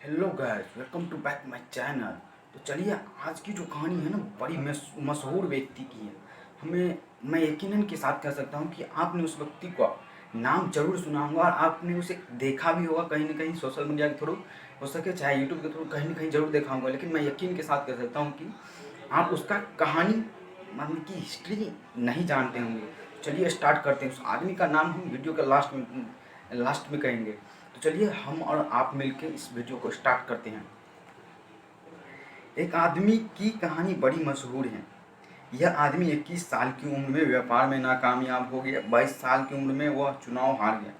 Hello guys, welcome to back my channel. तो चलिए, आज की जो कहानी है ना, बड़ी मशहूर व्यक्ति की है। मैं यकीनन के साथ कह सकता हूँ कि आपने उस व्यक्ति का नाम जरूर सुना होगा और आपने उसे देखा भी होगा कहीं ना कहीं, सोशल मीडिया के थ्रू हो सके, चाहे यूट्यूब के थ्रू, कहीं ना कहीं जरूर देखा होगा। लेकिन मैं यकीन के साथ कह सकता हूँ कि आप उसका कहानी, मतलब की हिस्ट्री नहीं जानते होंगे। चलिए स्टार्ट करते हैं। उस आदमी का नाम हम वीडियो के लास्ट में कहेंगे। तो चलिए, हम और आप मिलकर इस वीडियो को स्टार्ट करते हैं। एक आदमी की कहानी बड़ी मशहूर है। यह आदमी 21 साल की उम्र में व्यापार में नाकामयाब हो गया। 22 साल की उम्र में वह चुनाव हार गया।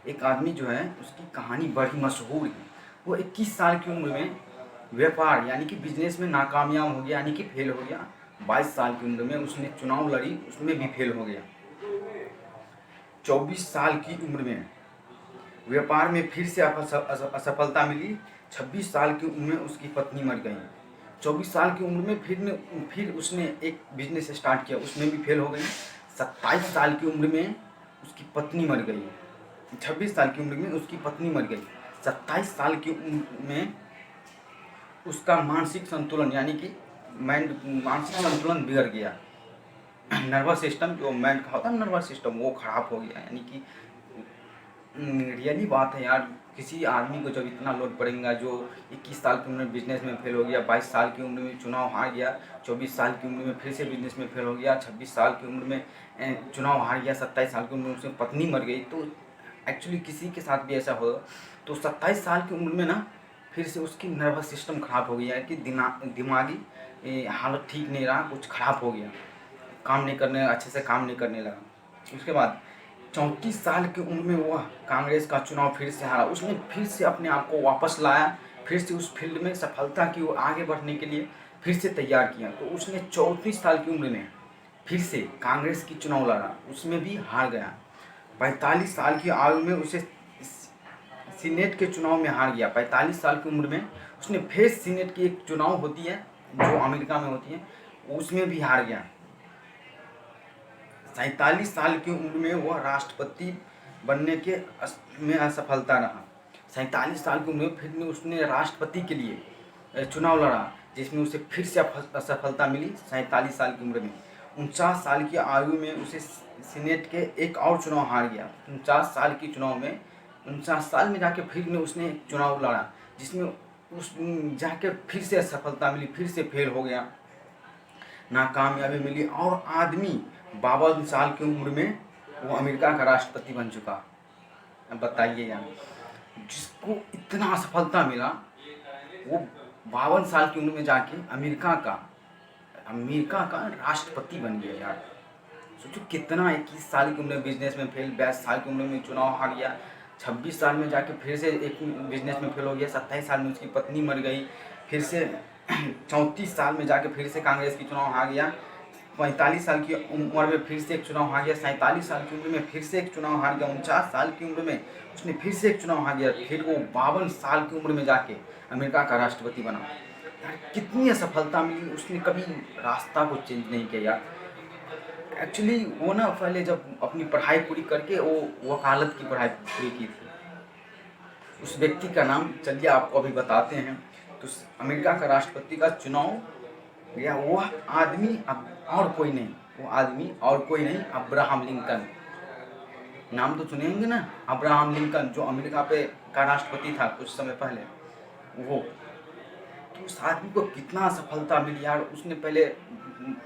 एक आदमी जो है, उसकी कहानी बड़ी मशहूर है। वो 21 साल की उम्र में व्यापार यानी कि बिजनेस में नाकामयाब हो गया, यानी कि फेल हो गया। 22 साल की उम्र में उसने चुनाव लड़ी, उसमें भी फेल हो गया। 24 साल की उम्र में व्यापार में फिर से असफलता मिली। 26 साल की उम्र में उसकी पत्नी मर गई। 24 साल की उम्र में फिर उसने एक बिजनेस स्टार्ट किया, उसमें भी फेल हो गई। 27 साल की उम्र में उसकी पत्नी मर गई। 26 साल की उम्र में उसकी पत्नी मर गई। 27 साल की उम्र में उसका मानसिक संतुलन, यानी कि मानसिक संतुलन बिगड़ गया। नर्वस सिस्टम, जो माइंड का होता है नर्वस सिस्टम, वो खराब हो गया। यानी कि रियली बात है यार, किसी आदमी को जब इतना लोड पड़ेगा, जो 21 साल की उम्र में बिजनेस में फेल हो गया, 22 साल की उम्र में चुनाव हार गया, 24 साल की उम्र में फिर से बिजनेस में फेल हो गया, 26 साल की उम्र में चुनाव हार गया, 27 साल की उम्र में उसकी पत्नी मर गई। तो एक्चुअली किसी के साथ भी ऐसा होगा। तो 27 साल की उम्र में ना फिर से उसकी नर्वस सिस्टम खराब हो गया है कि दिमागी हालत ठीक नहीं रहा, कुछ खराब हो गया, काम नहीं करने, अच्छे से काम नहीं करने लगा। उसके बाद 34 साल की उम्र में वह कांग्रेस का चुनाव फिर से हारा। उसने फिर से अपने आप को वापस लाया, फिर से उस फील्ड में सफलता की वो आगे बढ़ने के लिए फिर से तैयार किया। तो उसने 34 साल की उम्र में फिर से कांग्रेस की चुनाव लड़ा, उसमें भी हार गया। 45 साल की आयु में उसे सीनेट के चुनाव में हार गया। 45 साल की उम्र में उसने फिर सीनेट की एक चुनाव होती है जो अमेरिका में होती है, उसमें भी हार गया। 47 साल की उम्र में वह राष्ट्रपति बनने के में असफलता रहा। 47 साल की उम्र में फिर उसने राष्ट्रपति के लिए चुनाव लड़ा, जिसमें उसे फिर से असफलता मिली। 47 साल की उम्र में 49 साल की आयु में उसे सीनेट के एक और चुनाव हार गया। 49 साल की चुनाव में 49 साल में जाके फिर उसने एक चुनाव लड़ा, जिसमें उस जाके फिर से असफलता मिली, फिर से फेल हो गया, नाकामयाबी मिली। और आदमी 52 साल की उम्र में वो अमेरिका का राष्ट्रपति बन चुका। अब बताइए यार, जिसको इतना असफलता मिला, वो 52 साल की उम्र में जाके अमेरिका का राष्ट्रपति बन गया यार। सोचो कितना, 21 साल की उम्र में बिजनेस में फेल, 22 साल की उम्र में चुनाव हार गया, 26 साल में जाके फिर से एक बिजनेस में फेल हो गया, 27 साल में उसकी पत्नी मर गई, फिर से 34 साल में जाके फिर से कांग्रेस की चुनाव हार गया, 45 साल की उम्र में फिर से एक चुनाव हार गया, 47 साल की उम्र में फिर से एक चुनाव हार गया, 49 साल की उम्र में उसने फिर से एक चुनाव हार गया, फिर वो 52 साल की उम्र में जाके अमेरिका का राष्ट्रपति बना। यार कितनी असफलता मिली, उसने कभी रास्ता को चेंज नहीं किया यार। एक्चुअली वो ना पहले जब अपनी पढ़ाई पूरी करके वो वकालत की पढ़ाई पूरी की थी। उस व्यक्ति का नाम चलिए आपको अभी बताते हैं। तो अमेरिका का राष्ट्रपति का चुनाव गया वो आदमी, अब और कोई नहीं, वो आदमी और कोई नहीं, अब्राहम लिंकन। नाम तो सुनेंगे ना, अब्राहम लिंकन, जो अमेरिका पे का राष्ट्रपति था कुछ समय पहले, वो। तो उस आदमी को कितना सफलता मिली यार। उसने पहले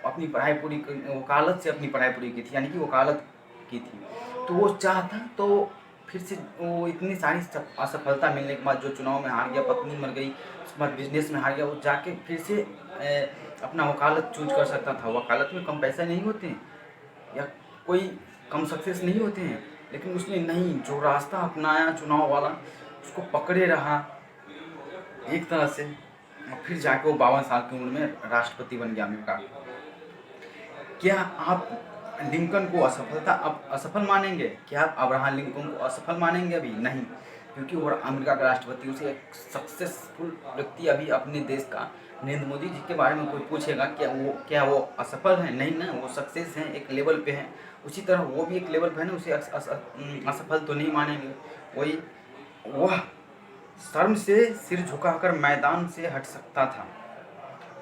अपनी पढ़ाई पूरी, वकालत से अपनी पढ़ाई पूरी की थी, यानी कि वकालत की थी। तो वो चाहता, तो फिर से वो इतनी सारी असफलता मिलने के बाद जो चुनाव में हार गया, पत्नी मर गई, उसके बाद बिजनेस में हार गया, वो जाके फिर से अपना वकालत चूज कर सकता था। वकालत में कम पैसे नहीं होते हैं या कोई कम सक्सेस नहीं होते हैं, लेकिन उसने नहीं, जो रास्ता अपनाया चुनाव वाला, उसको पकड़े रहा एक तरह से, और फिर जाके वो 52 साल की उम्र में राष्ट्रपति बन गया अमेरिका। क्या आप लिंकन को असफल मानेंगे? क्या आप अब्राहम लिंकन को असफल मानेंगे? अभी नहीं, क्योंकि वो अमेरिका का राष्ट्रपति, उसे एक सक्सेसफुल व्यक्ति अभी अपने देश का, नरेंद्र मोदी जी के बारे में कोई पूछेगा क्या वो असफल है? नहीं ना, वो सक्सेस हैं, एक लेवल पे हैं। उसी तरह वो भी एक लेवल पे है ना, उसे असफल तो नहीं मानेंगे। वही वह शर्म से सिर झुकाकर मैदान से हट सकता था।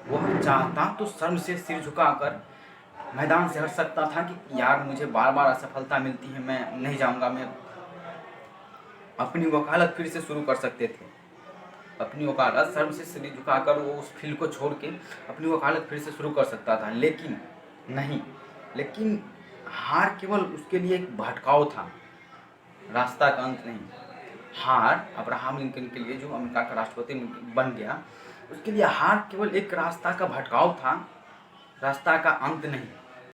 वह चाहता तो शर्म से सिर झुकाकर मैदान से हट सकता था कि यार मुझे बार बार असफलता मिलती है, मैं नहीं जाऊंगा, मैं अपनी वकालत फिर से शुरू कर सकते थे। अपनी वकालत शर्म से सिर झुकाकर वो उस फील्ड को छोड़ के अपनी वकालत फिर से शुरू कर सकता था, लेकिन नहीं। लेकिन हार केवल उसके लिए एक भटकाव था, रास्ता का अंत नहीं। हार अब्राहम लिंकन के लिए, जो अमेरिका का राष्ट्रपति बन गया, उसके लिए हार केवल एक रास्ता का भटकाव था, रास्ता का अंत नहीं।